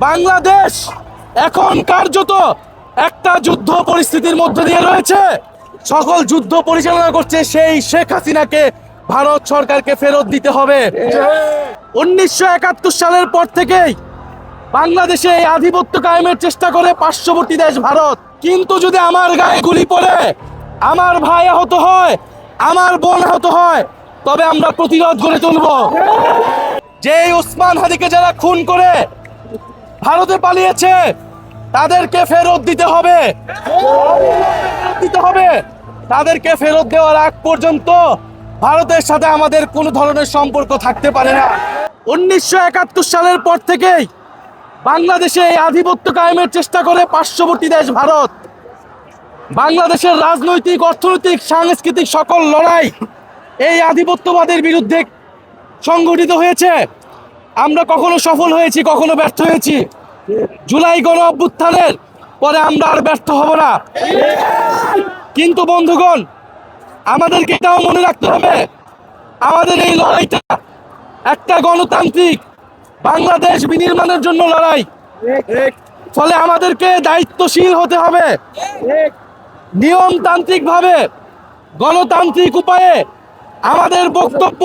বাংলাদেশ এখন কার্যত একটা যুদ্ধ পরিস্থিতির মধ্যে দিয়ে রয়েছে। সকল যুদ্ধ পরিচালনা করছে সেই শেখ হাসিনাকে ভারত সরকারকে ফেরত দিতে হবে। 1971 সালের পর থেকেই বাংলাদেশে এই আধিপত্য কায়েমের চেষ্টা করে পার্শ্ববর্তী দেশ ভারত। কিন্তু যদি আমার গায়ে গুলি পড়ে, আমার ভাই আহত হয়, আমার বোন আহত হয়, তবে আমরা প্রতিরোধ গড়ে তুলব। যে ওসমান হাদিকে যারা খুন করে ভারতে পালিয়েছে তাদেরকে ফেরত দিতে হবে। তাদেরকে ফেরত দেওয়ার আগ পর্যন্ত ভারতের সাথে আমাদের কোনো ধরনের সম্পর্ক থাকতে পারে না। 1971 সালের পর থেকেই বাংলাদেশে এই আধিপত্য কায়েমের চেষ্টা করে পার্শ্ববর্তী দেশ ভারত। বাংলাদেশের রাজনৈতিক, অর্থনৈতিক, সাংস্কৃতিক সকল লড়াই এই আধিপত্যবাদের বিরুদ্ধে সংগঠিত হয়েছে। আমরা কখনো সফল হয়েছি, কখনো ব্যর্থ হয়েছি। জুলাই গণ অভ্যুত্থানের পরে আমরা আর ব্যর্থ হব না। কিন্তু বন্ধুগণ, আমাদেরকে এটাও মনে রাখতে হবে, আমাদের এই লড়াইটা একটা গণতান্ত্রিক বাংলাদেশ বিনির্মাণের জন্য লড়াই। ফলে আমাদেরকে দায়িত্বশীল হতে হবে, নিয়মতান্ত্রিক ভাবে, গণতান্ত্রিক উপায়ে আমাদের বক্তব্য,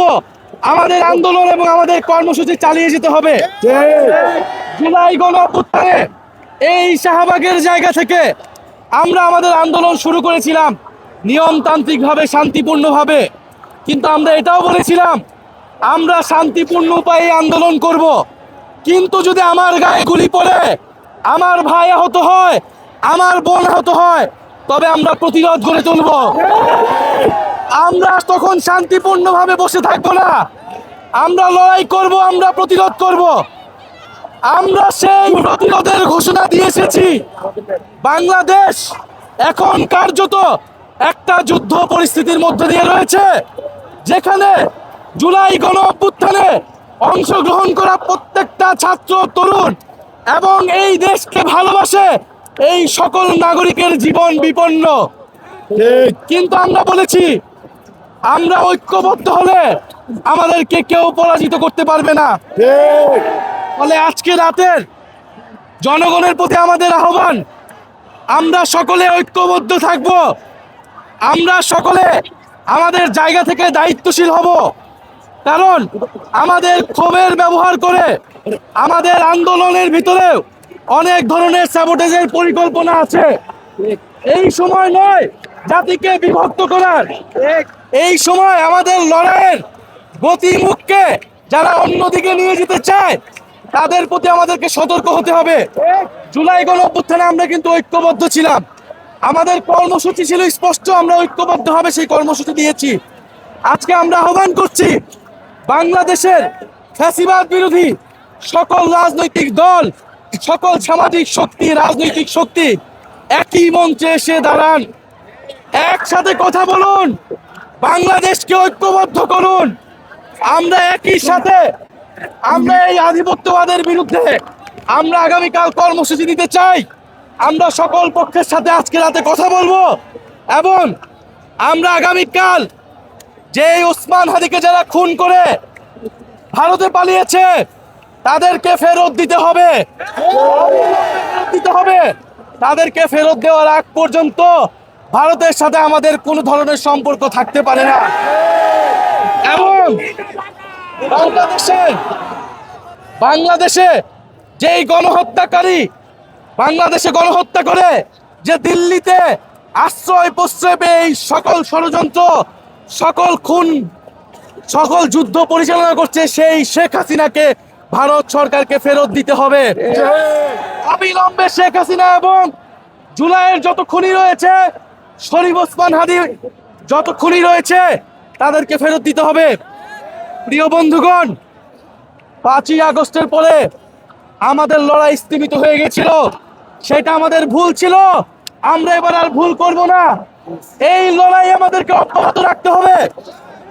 আমাদের আন্দোলন এবং আমাদের কর্মসূচি চালিয়ে যেতে হবে। জুলাই গণ অভ্যুত্থানে এই শাহবাগের জায়গা থেকে আমরা আমাদের আন্দোলন শুরু করেছিলাম নিয়মতান্ত্রিকভাবে, শান্তিপূর্ণভাবে। কিন্তু আমরা এটাও বলেছিলাম আমরা শান্তিপূর্ণ উপায়ে আন্দোলন করব। কিন্তু যদি আমার গায়ে গুলি পড়ে, আমার ভাই আহত হয়, আমার বোন আহত হয়, তবে আমরা প্রতিরোধ গড়ে তুলব। আমরা তখন শান্তিপূর্ণভাবে বসে থাকবো না, আমরা লড়াই করব, আমরা প্রতিরোধ করব। আমরা সেই প্রতিরোধের ঘোষণা দিয়ে এসেছি। বাংলাদেশ এখন কার্যত একটা যুদ্ধ পরিস্থিতির মধ্যে দিয়ে রয়েছে, যেখানে জুলাই গণ অভ্যুত্থানে অংশগ্রহণ করা প্রত্যেকটা ছাত্র, তরুণ এবং এই দেশকে ভালোবাসে এই সকল নাগরিকের জীবন বিপন্ন। কিন্তু আমরা বলেছি আমরা ঐক্যবদ্ধ হলে আমাদেরকে কেউ পরাজিত করতে পারবে না। ফলে আজকে রাতের জনগণের প্রতি আমাদের আহ্বান, আমরা সকলে ঐক্যবদ্ধ থাকব, আমরা সকলে আমাদের জায়গা থেকে দায়িত্বশীল হব। কারণ আমাদের ক্ষোভের ব্যবহার করে আমাদের আন্দোলনের ভিতরে অনেক ধরনের স্যাবোটেজের পরিকল্পনা আছে। এই সময় নয় জাতিকে বিভক্ত করার, এই সময় আমাদের লড়াইয়ের গতিমুখকে যারা অন্যদিকে নিয়ে যেতে চায় তাদের প্রতি আমাদেরকে সতর্ক হতে হবে। জুলাই গণ অভ্যুত্থানে আমরা কিন্তু ঐক্যবদ্ধ ছিলাম, আমাদের কর্মসূচি ছিল স্পষ্ট, আমরা ঐক্যবদ্ধভাবে সেই কর্মসূচি দিয়েছি। আজকে আমরা আহ্বান করছি বাংলাদেশের ফ্যাসিবাদ বিরোধী সকল রাজনৈতিক দল, সকল সামাজিক শক্তি, রাজনৈতিক শক্তি একই মঞ্চে এসে দাঁড়ান, একসাথে কথা বলুন, বাংলাদেশকে ঐক্যবদ্ধ করুন। আমরা একই সাথে আমরা এই আধিপত্যবাদের বিরুদ্ধে আমরা আগামীকাল কর্মসূচি দিতে চাই। আমরা সকল পক্ষের সাথে আজকে রাতে কথা বলবো এবং আমরা আগামীকাল যে ওসমান হাদিকে যারা খুন করে ভারতে পালিয়েছে তাদেরকে ফেরত দিতে হবে। তাদেরকে ফেরত দেওয়ার আগ পর্যন্ত ভারতের সাথে আমাদের কোনো ধরনের সম্পর্ক থাকতে পারে না। এবং বাংলাদেশে যেই গণহত্যাকারী বাংলাদেশে গণহত্যা করে, যে দিল্লিতে আশ্রয় প্রশ্রয় পেয়ে এই সকল ষড়যন্ত্র, সকল খুন, সকল যুদ্ধ পরিচালনা করছে সেই শেখ হাসিনাকে ভারত সরকারকে ফেরত দিতে হবে। অবিলম্বে শেখ হাসিনা এবং জুলাইয়ের যত খুনি রয়েছে, শরীফ ওসমান হাদি যত খুনি রয়েছে তাদেরকে ফেরত দিতে হবে। প্রিয় বন্ধুগণ, 5ই আগস্টের পরে আমাদের লড়াই স্থগিত হয়ে গেছিল, সেটা আমাদের ভুল ছিল, আমরা এবার আর ভুল করব না। এই লড়াই আমাদেরকে অব্যাহত রাখতে হবে।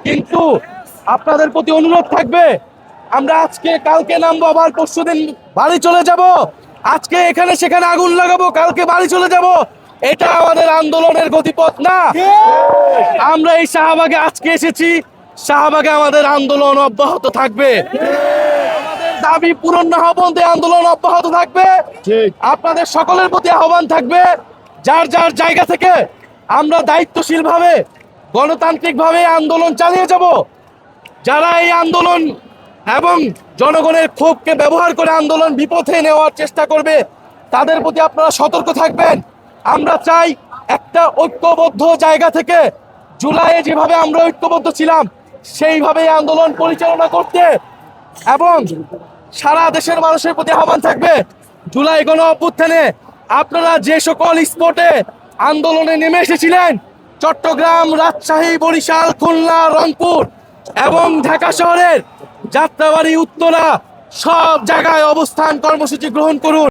কিন্তু আপনাদের প্রতি অনুরোধ থাকবে, আমরা আজকে কালকে নামবো, আবার পরশুদিন বাড়ি চলে যাব, আজকে এখানে সেখানে আগুন লাগাবো, কালকে বাড়ি চলে যাব, এটা আমাদের আন্দোলনের গতিপথ না। আমরা এই শাহবাগে আজকে এসেছি, শাহবাগে আমাদের আন্দোলন অব্যাহত থাকবে। আমাদের দাবি পূরণ না হওয়া পর্যন্ত এই আন্দোলন অব্যাহত থাকবে। আপনাদের সকলের প্রতি আহ্বান থাকবে, যার যার জায়গা থেকে আমরা দায়িত্বশীল ভাবে গণতান্ত্রিক ভাবে আন্দোলন চালিয়ে যাব। যারা এই আন্দোলন এবং জনগণের ক্ষোভকে ব্যবহার করে আন্দোলন বিপথে নেওয়ার চেষ্টা করবে, তাদের প্রতি আপনারা সতর্ক থাকবেন। আমরা চাই একটা ঐক্যবদ্ধ জায়গা থেকে জুলাইয়ে যেভাবে আমরা ঐক্যবদ্ধ ছিলাম সেইভাবে আন্দোলন পরিচালনা করতে, এবং সারা দেশের মানুষের প্রতি আহ্বান থাকবে জুলাই গণ অভ্যুত্থানে আপনারা যে সকল স্পটে আন্দোলনে নেমে এসেছিলেন, চট্টগ্রাম, রাজশাহী, বরিশাল, খুলনা, রংপুর এবং ঢাকা শহরের যাত্রাবাড়ি, উত্তরা, সব জায়গায় অবস্থান কর্মসূচি গ্রহণ করুন।